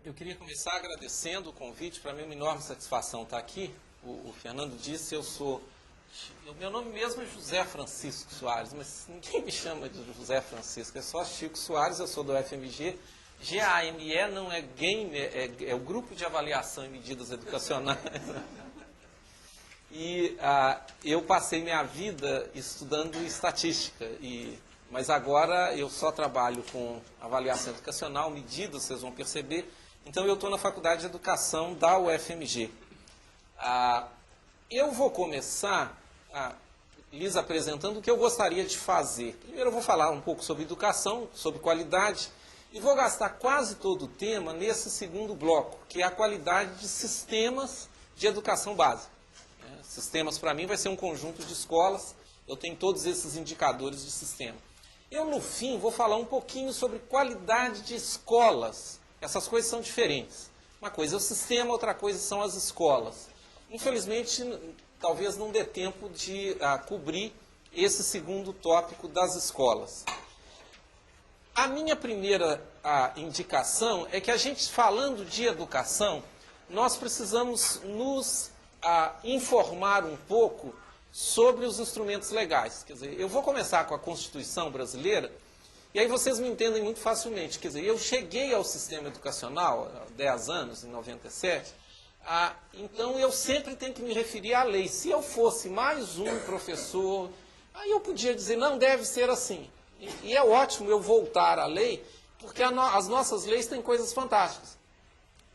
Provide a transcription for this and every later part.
Eu queria começar agradecendo o convite. Para mim é uma enorme satisfação estar aqui. O Fernando disse, meu nome mesmo é José Francisco Soares, mas ninguém me chama de José Francisco, é só Chico Soares, eu sou do FMG. GAME não é game, é o Grupo de Avaliação e Medidas Educacionais. E eu passei minha vida estudando estatística, mas agora eu só trabalho com avaliação educacional, medidas, vocês vão perceber. Então eu estou na Faculdade de Educação da UFMG. Eu vou começar lhes apresentando o que eu gostaria de fazer. Primeiro eu vou falar um pouco sobre educação, sobre qualidade, e vou gastar quase todo o tema nesse segundo bloco, que é a qualidade de sistemas de educação básica. Sistemas, para mim, vai ser um conjunto de escolas. Eu tenho todos esses indicadores de sistema. Eu, no fim, vou falar um pouquinho sobre qualidade de escolas. Essas coisas são diferentes. Uma coisa é o sistema, outra coisa são as escolas. Infelizmente, talvez não dê tempo de cobrir esse segundo tópico das escolas. A minha primeira indicação é que a gente, falando de educação, nós precisamos nos informar um pouco sobre os instrumentos legais. Quer dizer, eu vou começar com a Constituição brasileira, e aí vocês me entendem muito facilmente. Quer dizer, eu cheguei ao sistema educacional há 10 anos, em 97, então eu sempre tenho que me referir à lei. Se eu fosse mais um professor, aí eu podia dizer, não, deve ser assim. E é ótimo eu voltar à lei, porque as nossas leis têm coisas fantásticas.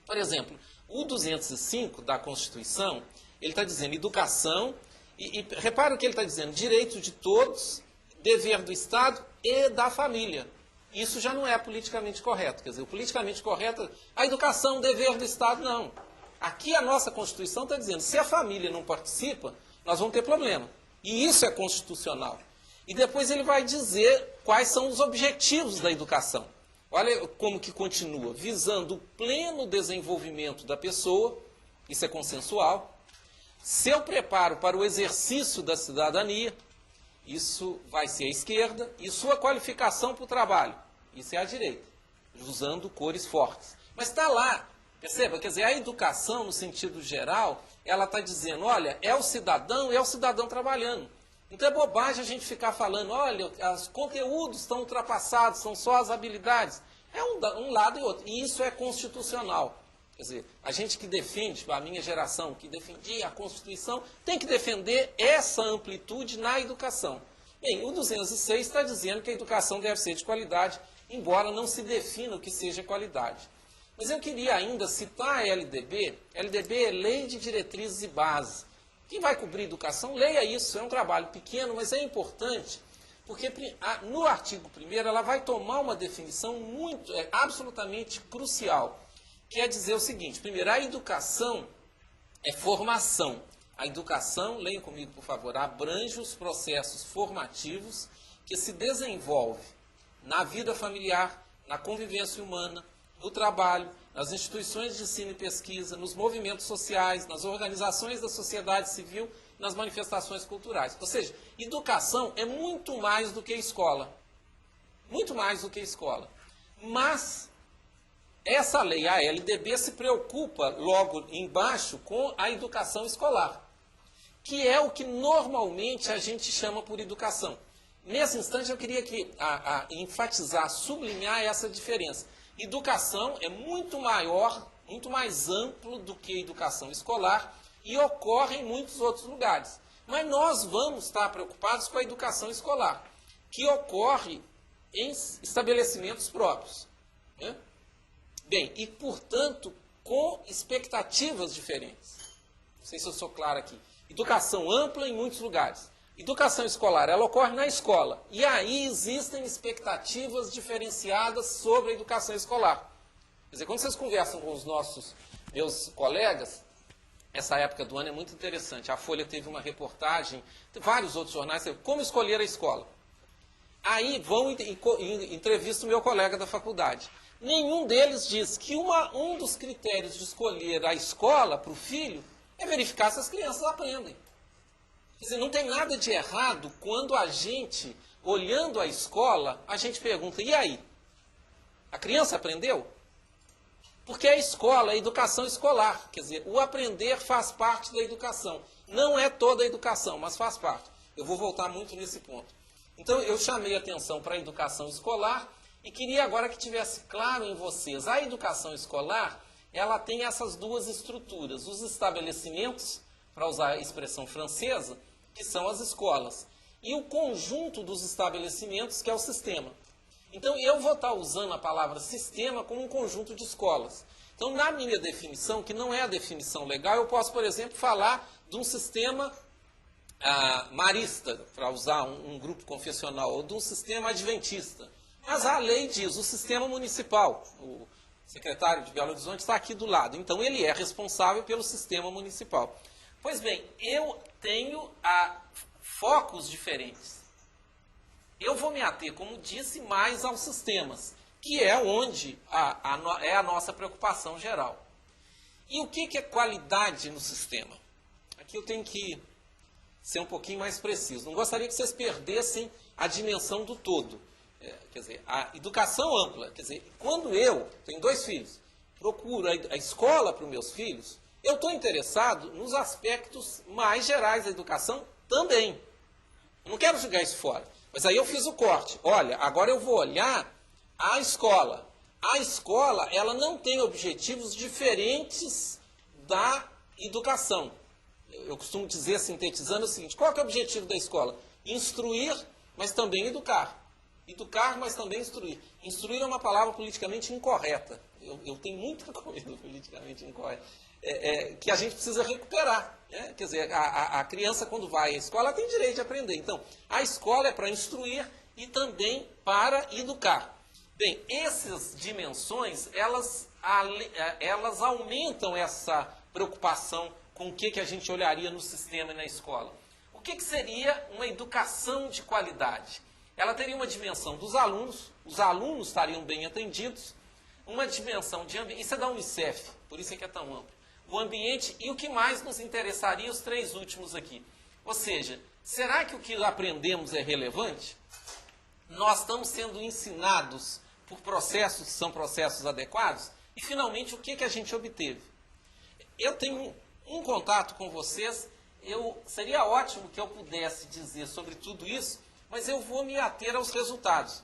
Por exemplo, o 205 da Constituição, ele está dizendo educação, e repara o que ele está dizendo, direito de todos, dever do Estado e da família. Isso já não é politicamente correto. Quer dizer, o politicamente correto, a educação, dever do Estado, não. Aqui a nossa Constituição está dizendo, se a família não participa, nós vamos ter problema. E isso é constitucional. E depois ele vai dizer quais são os objetivos da educação. Olha como que continua, visando o pleno desenvolvimento da pessoa, isso é consensual, seu preparo para o exercício da cidadania, isso vai ser a esquerda, e sua qualificação para o trabalho, isso é a direita, usando cores fortes. Mas está lá, perceba, quer dizer, a educação, no sentido geral, ela está dizendo, olha, é o cidadão trabalhando. Então é bobagem a gente ficar falando, olha, os conteúdos estão ultrapassados, são só as habilidades. É um lado e outro. E isso é constitucional. Quer dizer, a gente que defende, a minha geração que defendia a Constituição, tem que defender essa amplitude na educação. Bem, o 206 está dizendo que a educação deve ser de qualidade, embora não se defina o que seja qualidade. Mas eu queria ainda citar a LDB. LDB é Lei de Diretrizes e Bases. Quem vai cobrir educação, leia isso. É um trabalho pequeno, mas é importante, porque no artigo 1º ela vai tomar uma definição absolutamente crucial, que é dizer o seguinte, primeiro, a educação é formação. A educação, leiam comigo por favor, abrange os processos formativos que se desenvolvem na vida familiar, na convivência humana, no trabalho, nas instituições de ensino e pesquisa, nos movimentos sociais, nas organizações da sociedade civil, nas manifestações culturais. Ou seja, educação é muito mais do que escola. Muito mais do que escola. Mas essa lei, a LDB, se preocupa logo embaixo com a educação escolar, que é o que normalmente a gente chama por educação. Nesse instante eu queria enfatizar, sublinhar essa diferença. Educação é muito maior, muito mais amplo do que educação escolar e ocorre em muitos outros lugares. Mas nós vamos estar preocupados com a educação escolar, que ocorre em estabelecimentos próprios. Né? Bem, e portanto, com expectativas diferentes. Não sei se eu sou claro aqui. Educação ampla em muitos lugares. Educação escolar, ela ocorre na escola. E aí existem expectativas diferenciadas sobre a educação escolar. Quer dizer, quando vocês conversam com os meus colegas, essa época do ano é muito interessante. A Folha teve uma reportagem, vários outros jornais, como escolher a escola. Aí vão e entrevistam o meu colega da faculdade. Nenhum deles diz que um dos critérios de escolher a escola para o filho é verificar se as crianças aprendem. Quer dizer, não tem nada de errado quando a gente, olhando a escola, a gente pergunta, e aí? A criança aprendeu? Porque a escola é a educação escolar, quer dizer, o aprender faz parte da educação. Não é toda a educação, mas faz parte. Eu vou voltar muito nesse ponto. Então, eu chamei atenção para a educação escolar e queria agora que tivesse claro em vocês. A educação escolar, ela tem essas duas estruturas. Os estabelecimentos, para usar a expressão francesa, que são as escolas. E o conjunto dos estabelecimentos, que é o sistema. Então, eu vou estar usando a palavra sistema como um conjunto de escolas. Então, na minha definição, que não é a definição legal, eu posso, por exemplo, falar de um sistema marista, para usar um grupo confessional, ou de um sistema adventista. Mas a lei diz, o sistema municipal, o secretário de Belo Horizonte está aqui do lado, então ele é responsável pelo sistema municipal. Pois bem, eu tenho focos diferentes. Eu vou me ater, como disse, mais aos sistemas, que é onde é a nossa preocupação geral. E o que é qualidade no sistema? Aqui eu tenho que ser um pouquinho mais preciso. Não gostaria que vocês perdessem a dimensão do todo. Quer dizer, a educação ampla. Quer dizer, quando eu tenho 2 filhos, procuro a escola para os meus filhos, eu estou interessado nos aspectos mais gerais da educação também. Eu não quero jogar isso fora. Mas aí eu fiz o corte. Olha, agora eu vou olhar a escola. A escola, ela não tem objetivos diferentes da educação. Eu costumo dizer, sintetizando, o seguinte: qual que é o objetivo da escola? Instruir, mas também educar. Educar, mas também instruir. Instruir é uma palavra politicamente incorreta. Eu tenho muita coisa politicamente incorreta. Que a gente precisa recuperar. Né? Quer dizer, a criança, quando vai à escola, ela tem direito de aprender. Então, a escola é para instruir e também para educar. Bem, essas dimensões, elas aumentam essa preocupação com o que a gente olharia no sistema e na escola. O que seria uma educação de qualidade? Ela teria uma dimensão dos alunos, os alunos estariam bem atendidos, uma dimensão de ambiente, isso é da Unicef, por isso é que é tão amplo. O ambiente e o que mais nos interessaria, os 3 últimos aqui. Ou seja, será que o que aprendemos é relevante? Nós estamos sendo ensinados por processos que são processos adequados? E, finalmente, o que a gente obteve? Eu tenho um contato com vocês, seria ótimo que eu pudesse dizer sobre tudo isso, mas eu vou me ater aos resultados.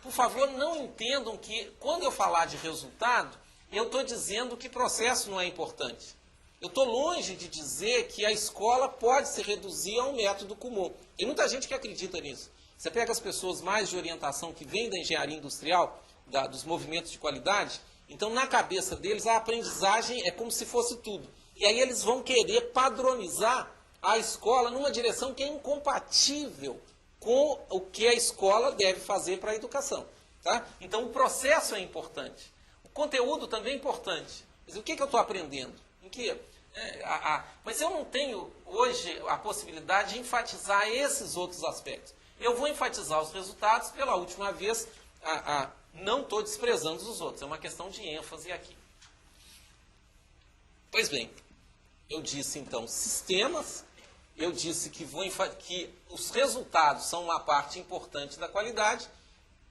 Por favor, não entendam que, quando eu falar de resultado, eu estou dizendo que processo não é importante. Eu estou longe de dizer que a escola pode se reduzir a um método comum. Tem muita gente que acredita nisso. Você pega as pessoas mais de orientação que vêm da engenharia industrial, dos movimentos de qualidade, então na cabeça deles a aprendizagem é como se fosse tudo. E aí eles vão querer padronizar a escola numa direção que é incompatível com o que a escola deve fazer para a educação. Tá? Então o processo é importante. O conteúdo também é importante. Mas o que eu estou aprendendo? Em que? Mas eu não tenho hoje a possibilidade de enfatizar esses outros aspectos. Eu vou enfatizar os resultados, pela última vez, não estou desprezando os outros, é uma questão de ênfase aqui. Pois bem, eu disse então sistemas, eu disse que os resultados são uma parte importante da qualidade,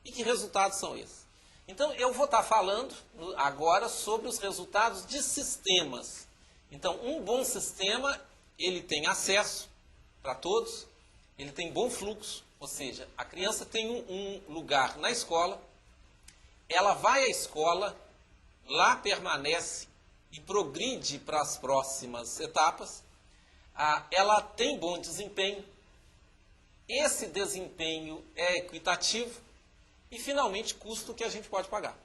e que resultados são esses? Então, eu vou estar falando agora sobre os resultados de sistemas. Então, um bom sistema, ele tem acesso para todos, ele tem bom fluxo, ou seja, a criança tem um lugar na escola, ela vai à escola, lá permanece e progride para as próximas etapas, ela tem bom desempenho, esse desempenho é equitativo e, finalmente, custo que a gente pode pagar.